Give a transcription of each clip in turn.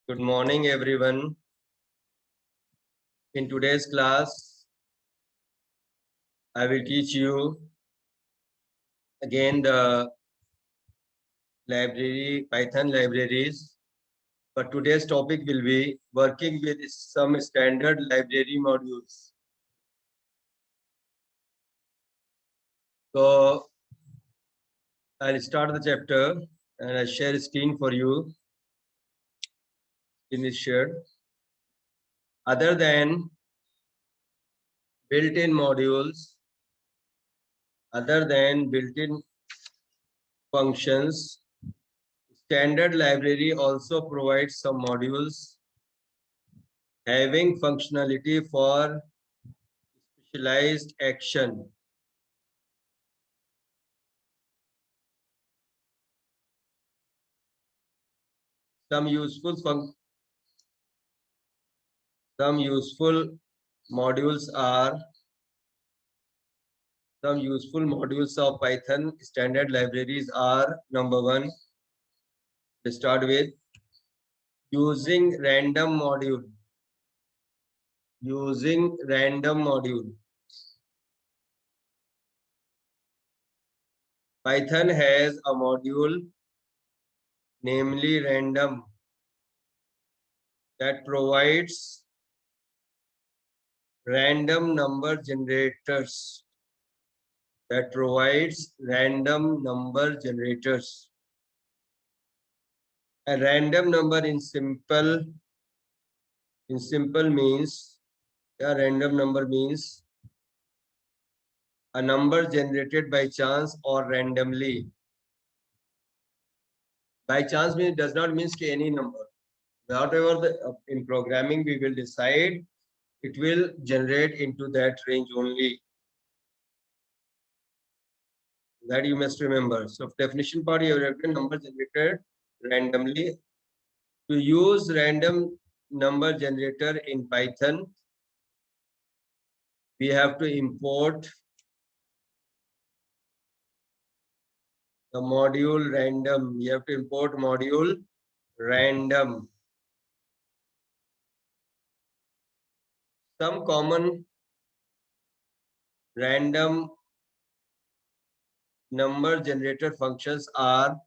Good morning, everyone. In today's class, I will teach you again the Python libraries. But today's topic will be working with some standard library modules. So I'll start the chapter and I'll share a screen for you in this shared. Other than built-in modules, other than built-in functions, standard library also provides some modules having functionality for specialized action. Some useful modules are some useful modules of Python standard libraries are: number one, to start with, using random module. Using random module. Python has a module, namely random, that provides random number generators. That provides random number generators. A random number in simple means a random number means a number generated by chance or randomly. By chance means does not mean any number. Whatever in programming we will decide, it will generate into that range only. That you must remember. So definition part, you have written number generated randomly. To use random number generator in Python, we have to import the module random. You have to import module random. Some common random number generator functions are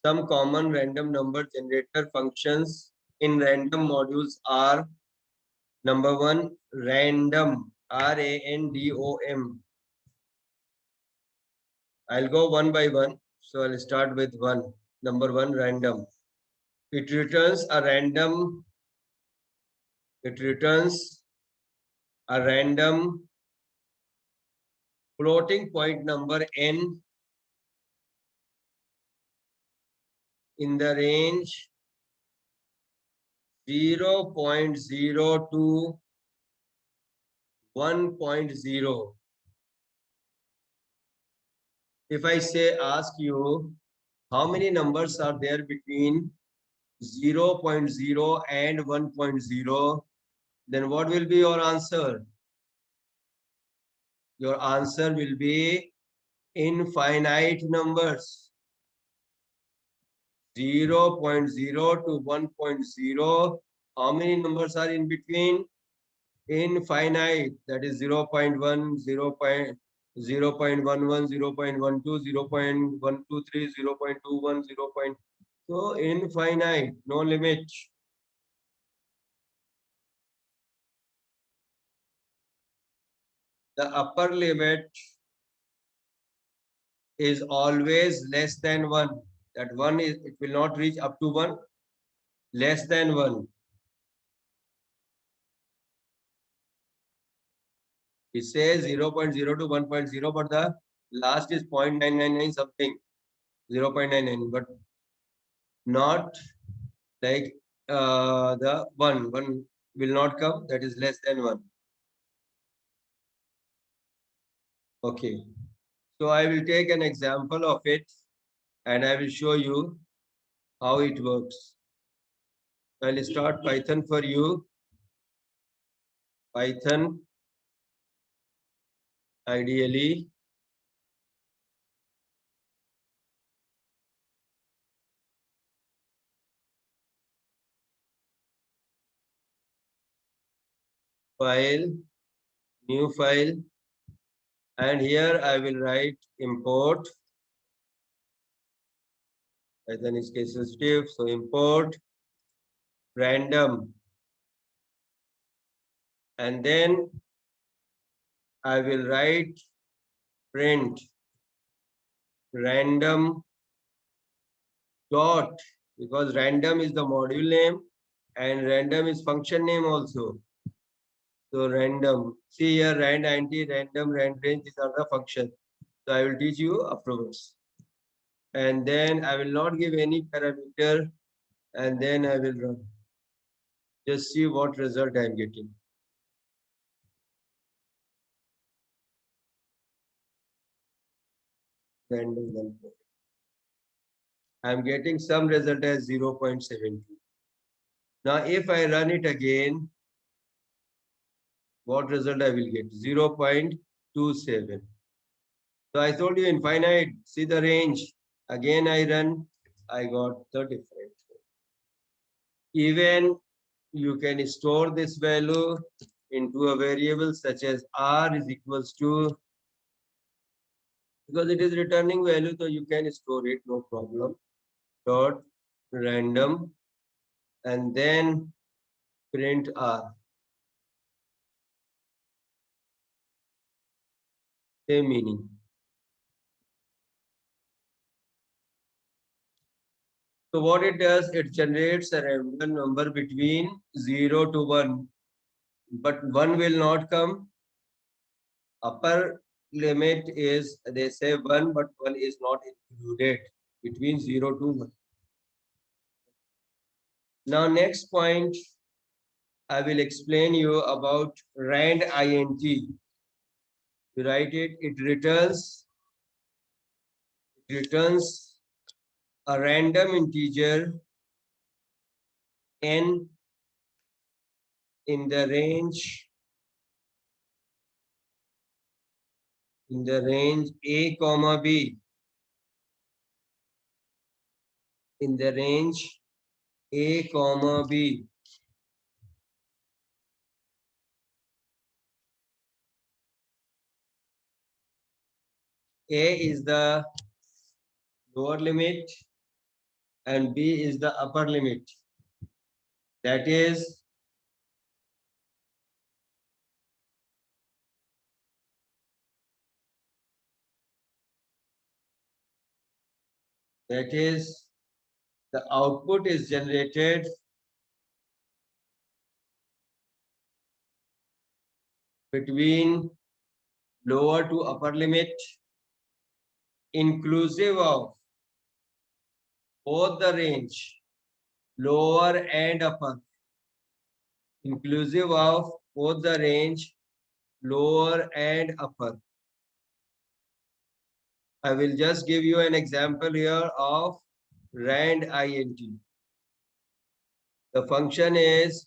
some common random number generator functions in random modules are: number one, random, R-A-N-D-O-M. I'll go one by one. So I'll start with one. Number one, random. It returns a random floating point number n in the range 0.0 to 1.0. If I say, ask you, how many numbers are there between 0.0 and 1.0, then what will be your answer? Your answer will be infinite numbers. 0.0 to 1.0. How many numbers are in between? Infinite. That is 0.1, 0.11, 0.12, 0.123, 0.21, 0. So infinite, no limit. The upper limit is always less than 1. That 1 is, it will not reach up to 1, less than 1. It says 0.0 to 1.0, but the last is 0.999 something, 0.99, but not like the 1 will not come, that is less than 1. Okay. So I will take an example of it and I will show you how it works. I'll start Python for you. Python, ideally. file, new file, and here I will write import. Python is case sensitive, so import random, and then I will write print random dot, because random is the module name and random is function name also. So random, see here, rand anti, random, rand range, these are the functions. So I will teach you afterwards. And then I will not give any parameter, and then I will run. Just see what result I am getting. Random one. I am getting some result as 0.72. Now if I run it again, what result I will get? 0.27. So I told you infinite, see the range. Again I run, I got the difference. Even you can store this value into a variable such as r is equals to, because it is returning value, so you can store it, no problem. Dot random, and then print r. Same meaning. So what it does, it generates a random number between 0 to 1, but 1 will not come. Upper limit is, they say 1, but 1 is not included between 0 to 1. Now next point, I will explain you about rand int. You write it, it returns a random integer n in the range a comma b, in the range a comma b. A is the lower limit and b is the upper limit. That is the output is generated between lower to upper limit inclusive of both the range lower and upper, inclusive of both the range lower and upper. I will just give you an example here of rand int. The function is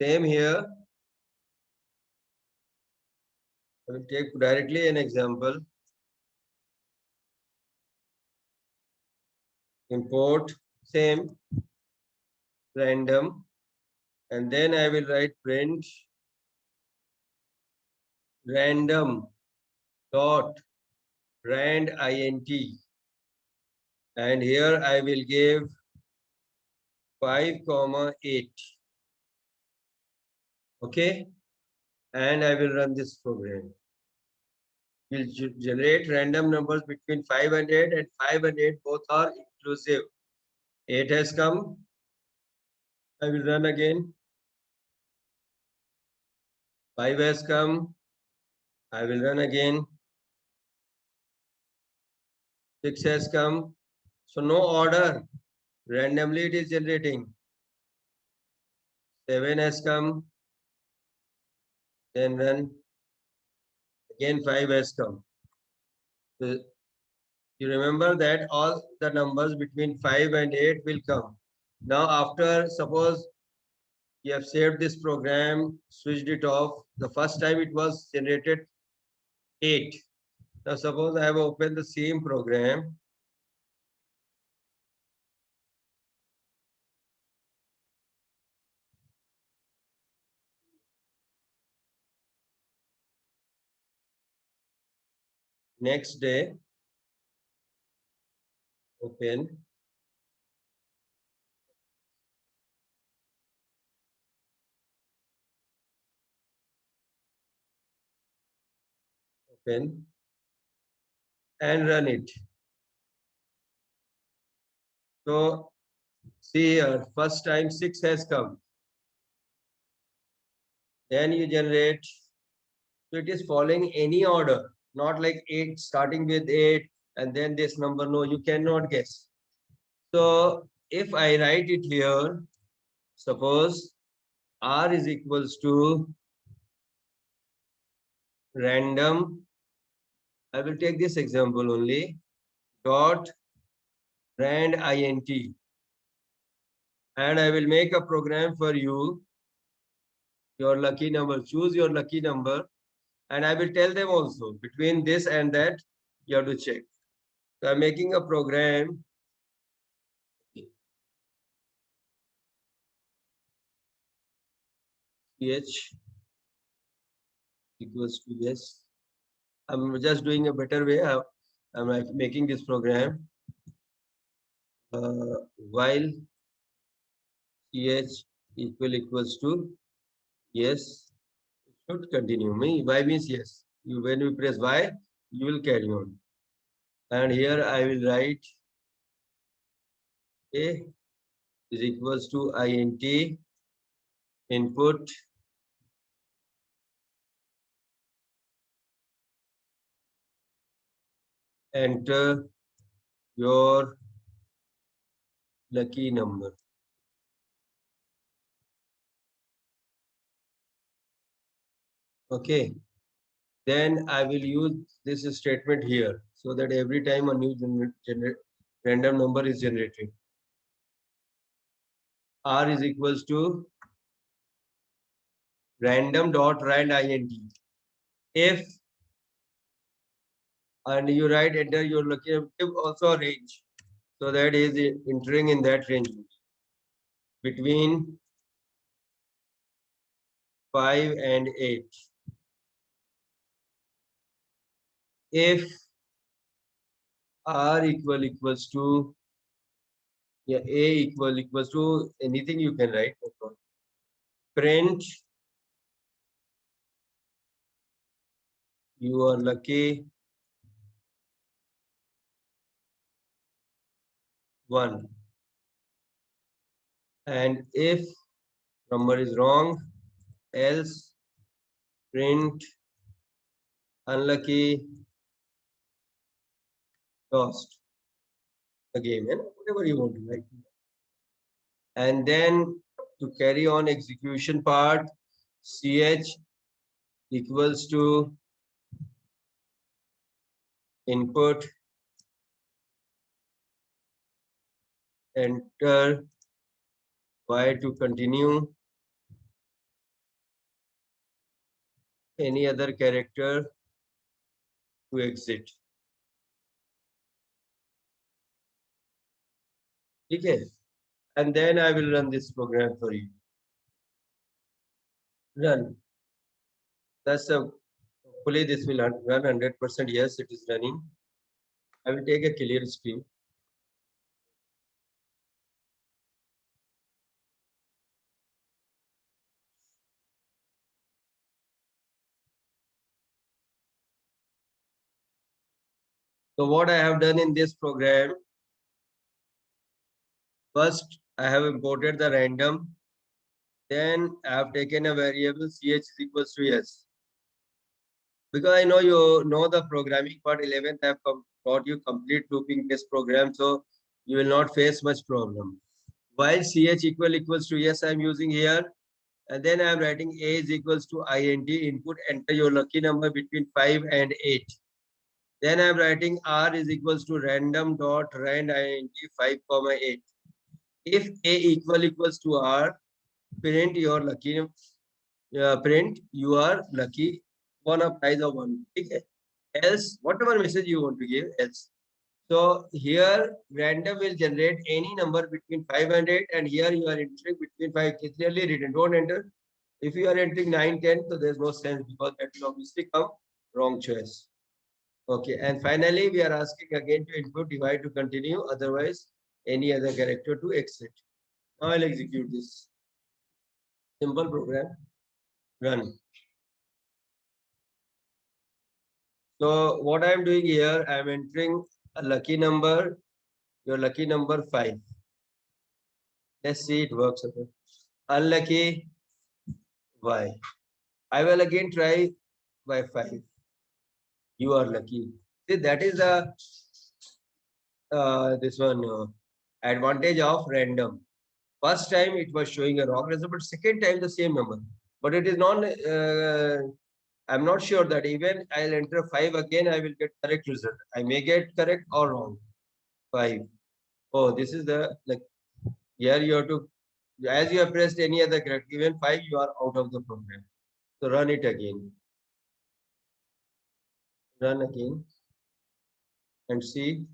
same here. I will take directly an example. Import same random, and then I will write print random dot rand int, and here I will give 5,8. Okay, and I will run this program. Will generate random numbers between 5 and 8, and 5 and 8 both are inclusive. 8 has come. I will run again. 5 has come. I will run again. 6 has come. So no order. Randomly it is generating. 7 has come. Then run. Again 5 has come. So you remember that all the numbers between 5 and 8 will come. Now after, suppose you have saved this program, switched it off. The first time it was generated 8. Now suppose I have opened the same program. Next day, open. Open and run it. So see here, first time 6 has come. Then you generate. So it is following any order, not like 8, starting with 8 and then this number. No, you cannot guess. So if I write it here, suppose R is equals to random. I will take this example only. Dot rand int. And I will make a program for you. Your lucky number. Choose your lucky number. And I will tell them also between this and that, you have to check. So I'm making a program. Ch equals to yes. I'm just doing a better way. I'm like making this program while ch equals to yes. It should continue. Y means yes. You when you press y, you will carry on. And here I will write a is equals to int input enter your lucky number. Okay. Then I will use this statement here so that every time a new random number is generated. R is equals to random dot rand int. If and you write enter your lucky number, give also a range. So that is entering in that range between 5 and 8. If R equals to yeah, A equals to anything you can write. Print you are lucky one. And if number is wrong, else print unlucky lost the game, and whatever you want to write. And then to carry on execution part, ch equals to input enter y to continue any other character to exit. Okay. And then I will run this program for you. Run. That's a hopefully this will run 100%. Yes, it is running. I will take a clear screen. So what I have done in this program, first I have imported the random, then I have taken a variable ch is equals to yes. Because I know you know the programming part 11th, I have taught you complete looping based program, so you will not face much problem. While ch equals to yes, I am using here, and then I am writing a is equals to int input enter your lucky number between 5 and 8. Then I am writing r is equals to random dot rand int 5, 8. If a equals to r, print your lucky print you are lucky one applies of one. Okay. Else whatever message you want to give else. So here random will generate any number between 5 and 8, and here you are entering between 5. It's clearly written. Don't enter. If you are entering 9, 10, so there's no sense because that will obviously come wrong choice. Okay, and finally we are asking again to input divide to continue, otherwise any other character to exit. Now I'll execute this simple program, run. So what I'm doing here, I'm entering a lucky number, your lucky number 5. Let's see it works. Okay. Unlucky, Y. I will again try by 5. You are lucky. See, that is the this one advantage of random. First time it was showing a wrong result, but second time the same number. But it is not. I'm not sure that even I'll enter 5 again, I will get correct result. I may get correct or wrong. 5. Oh, this is the like here you have to, as you have pressed any other correct, even 5 you are out of the program. So run it again. Run again and see.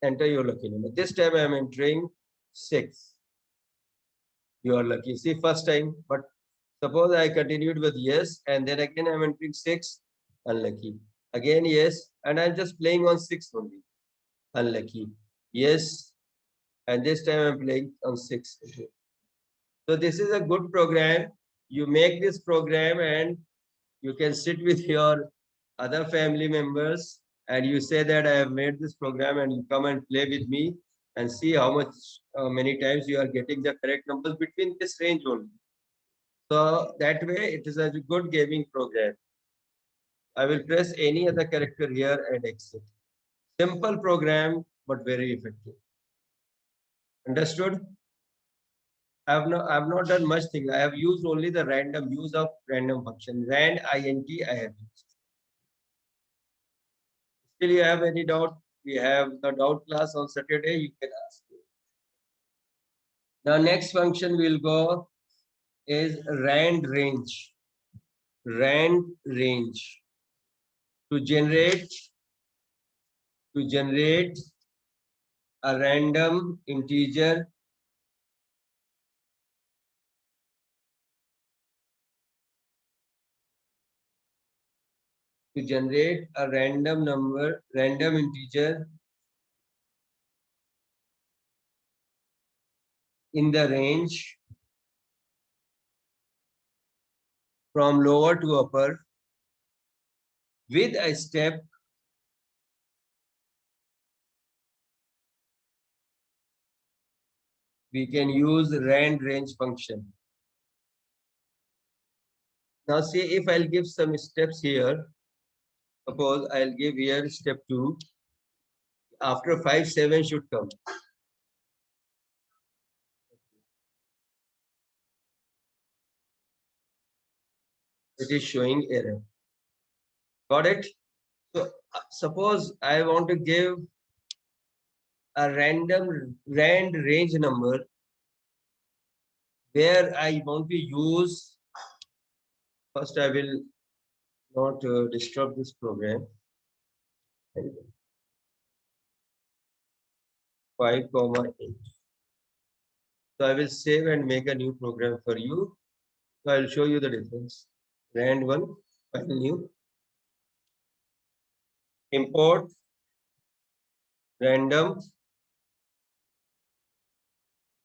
Enter your lucky number. This time I am entering 6. You are lucky. See, first time, but suppose I continued with yes, and then again I'm entering 6, unlucky. Again, yes, and I'm just playing on 6 only, unlucky. Yes, and this time I'm playing on 6. So this is a good program. You make this program and you can sit with your other family members and you say that I have made this program and you come and play with me and see how much many times you are getting the correct numbers between this range only. So that way it is a good gaming program. I will press any other character here and exit. Simple program, but very effective. Understood? I have not done much thing. I have used only the random use of random function. Rand int I have used. Still you have any doubt? We have the doubt class on Saturday. You can ask. The next function we'll go is rand range. Rand range to generate a random integer to generate a random number, random integer in the range from lower to upper with a step we can use rand range function. Now see if I'll give some steps here. Suppose I'll give here step 2. After 5, 7 should come. It is showing error. Got it? So suppose I want to give a random rand range number where I want to use. First, I will not disturb this program. 5, 8. So I will save and make a new program for you. So I'll show you the difference. Rand 1, file new, import random,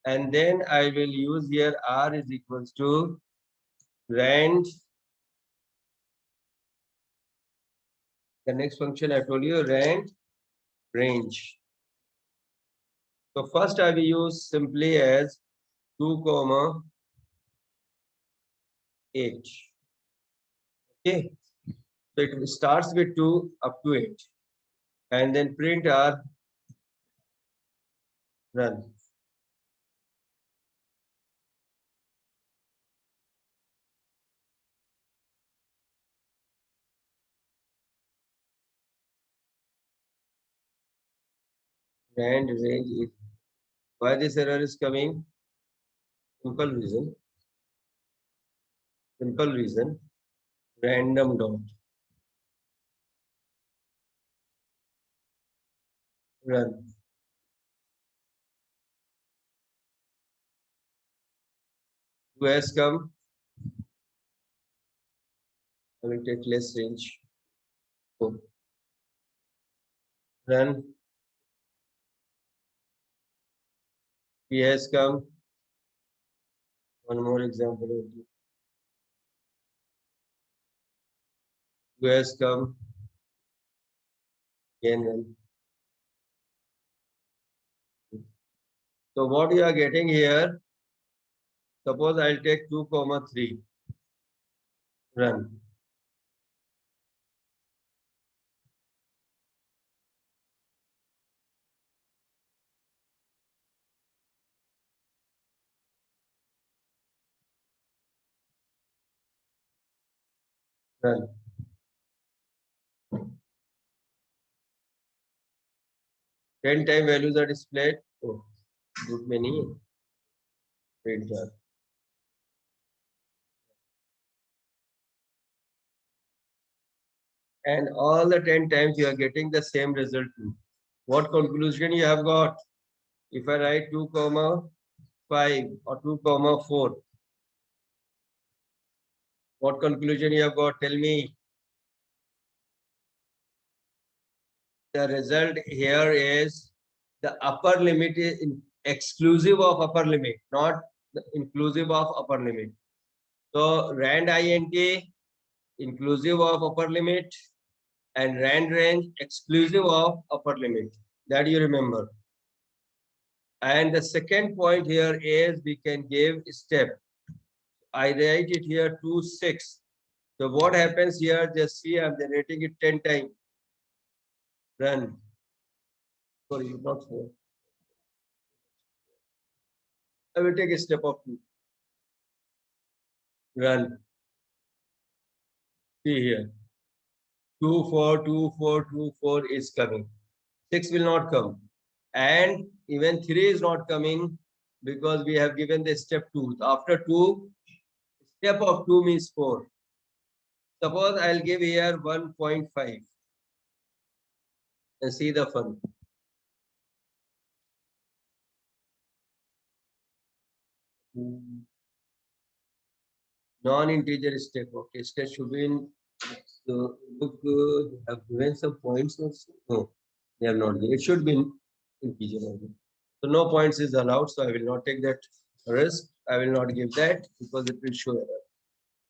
and then I will use here R is equals to rand. The next function I told you, rand range. So first I will use simply as 2, 8. Okay. So it starts with 2 up to 8. And then print R, run. Rand range is, why this error is coming? Simple reason. Simple reason. Random dot. Run. Who has come? I will take less range. Oh, run. He has come. One more example. Who has come? Again, run. So what you are getting here? Suppose I'll take 2, 3. Run. Run. 10 time values are displayed. Oh, good many. Print that. And all the 10 times you are getting the same result. What conclusion you have got? If I write 2, 5 or 2, 4, what conclusion you have got? Tell me. The result here is the upper limit is exclusive of upper limit, not the inclusive of upper limit. So rand int inclusive of upper limit and rand range exclusive of upper limit. That you remember. And the second point here is we can give step. I write it here 2, 6. So what happens here? Just see, I'm generating it 10 times. Run. Sorry, not 4. I will take a step of 2. Run. See here. 2, 4, 2, 4, 2, 4 is coming. 6 will not come. And even 3 is not coming because we have given the step 2. After 2, step of 2 means 4. Suppose I'll give here 1.5 and see the fun. Non-integer step. Okay, step should be in. So look, have given some points also. No, they have not given. It should be in integer only. So no points is allowed. So I will not take that risk. I will not give that because it will show error.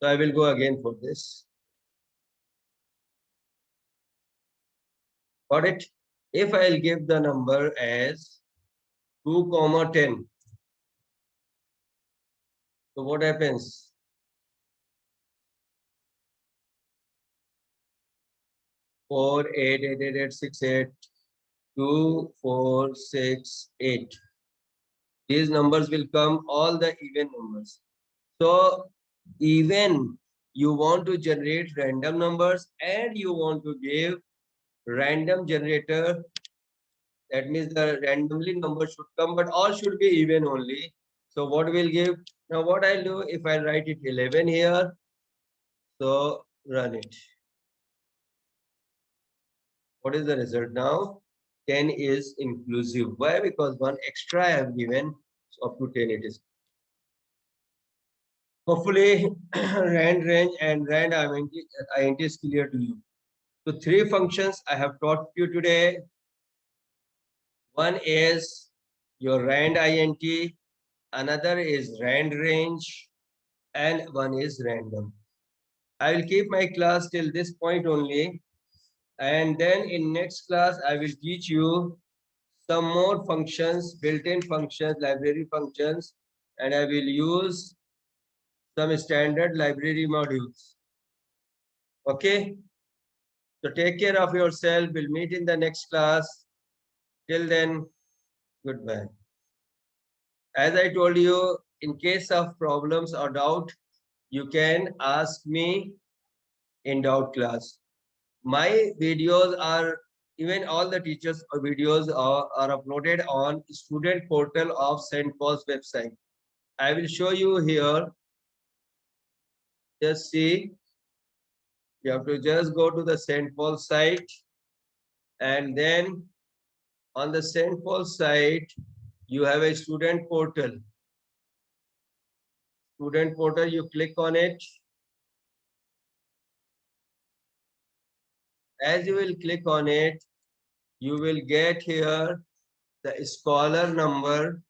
So I will go again for this. Got it? If I'll give the number as 2, 10. So what happens? 4, 8, 8, 8, 8, 6, 8, 2, 4, 6, 8. These numbers will come all the even numbers. So even you want to generate random numbers and you want to give random generator. That means the randomly number should come, but all should be even only. So what will give? Now what I'll do if I write it 11 here, so run it. What is the result now? 10 is inclusive. Why? Because one extra I have given, so up to 10 it is. Hopefully, rand range and rand int is clear to you. So 3 functions I have taught you today. One is your rand int, another is rand range, and one is random. I will keep my class till this point only. And then in next class, I will teach you some more functions, built-in functions, library functions, and I will use some standard library modules. Okay? So take care of yourself. We'll meet in the next class. Till then, goodbye. As I told you, in case of problems or doubt, you can ask me in doubt class. My videos are, even all the teachers' videos are uploaded on student portal of St. Paul's website. I will show you here. Just see. You have to just go to the St. Paul site, and then on the St. Paul site, you have a student portal. Student portal, you click on it. as you will click on it, you will get here the scholar number,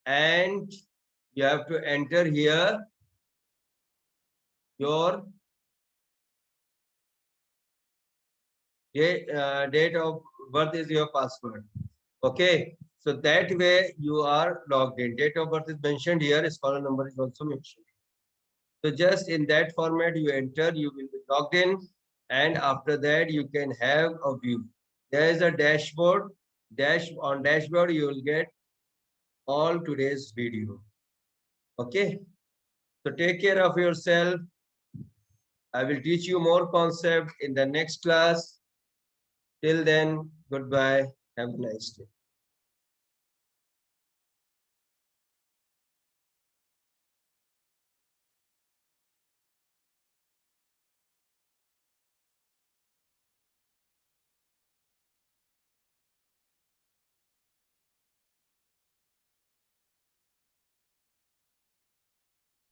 and you have to enter here your date of birth is your password. Okay, so that way you are logged in. Date of birth is mentioned here, scholar number is also mentioned. So just in that format you enter, you will be logged in, and after that you can have a view. There is a dashboard. On dashboard you will get all today's video. Okay, so take care of yourself. I will teach you more concept in the next class. Till then, goodbye. Have a nice day.